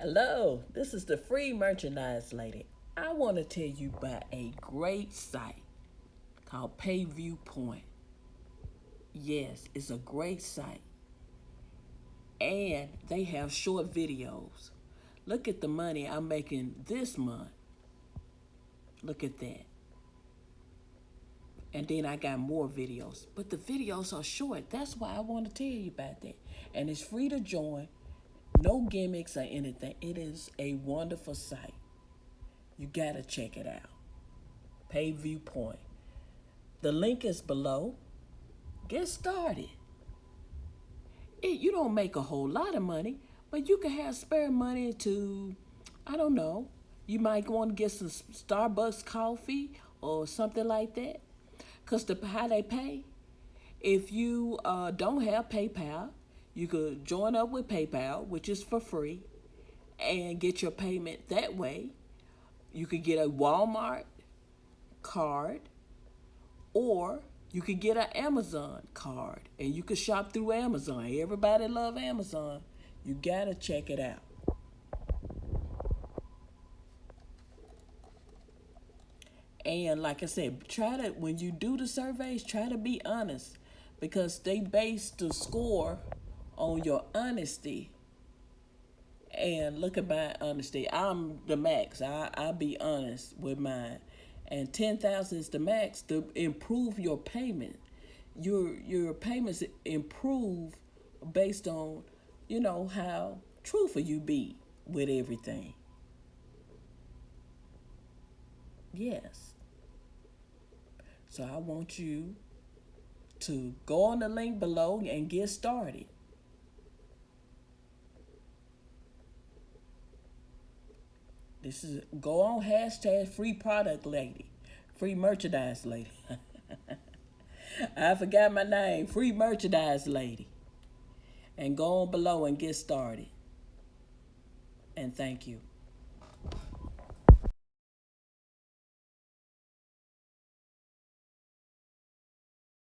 Hello, this is the Free Merchandise Lady. I want to tell you about a great site called Payview Point. Yes, it's a great site. And they have short videos. Look at the money I'm making this month. Look at that. And then I got more videos. But the videos are short. That's why I want to tell you about that. And it's free to join. No gimmicks or anything. It is a wonderful site. You gotta check it out. Payview Point. The link is below. Get started. You don't make a whole lot of money, but you can have spare money to, I don't know, you might want to get some Starbucks coffee or something like that. Because how they pay, if you don't have PayPal, you could join up with PayPal, which is for free, and get your payment that way. You could get a Walmart card, or you could get an Amazon card and you could shop through Amazon. Everybody love Amazon. You gotta check it out. And like I said, try to, when you do the surveys, try to be honest, because they base the score on your honesty. And look at my honesty. I'm the max. I be honest with mine. And 10,000 is the max to improve your payment. Your payments improve based on, how truthful you be with everything. Yes. So I want you to go on the link below and get started. This is go on hashtag free product lady, free merchandise lady. I forgot my name, free merchandise lady. And go on below and get started. And thank you.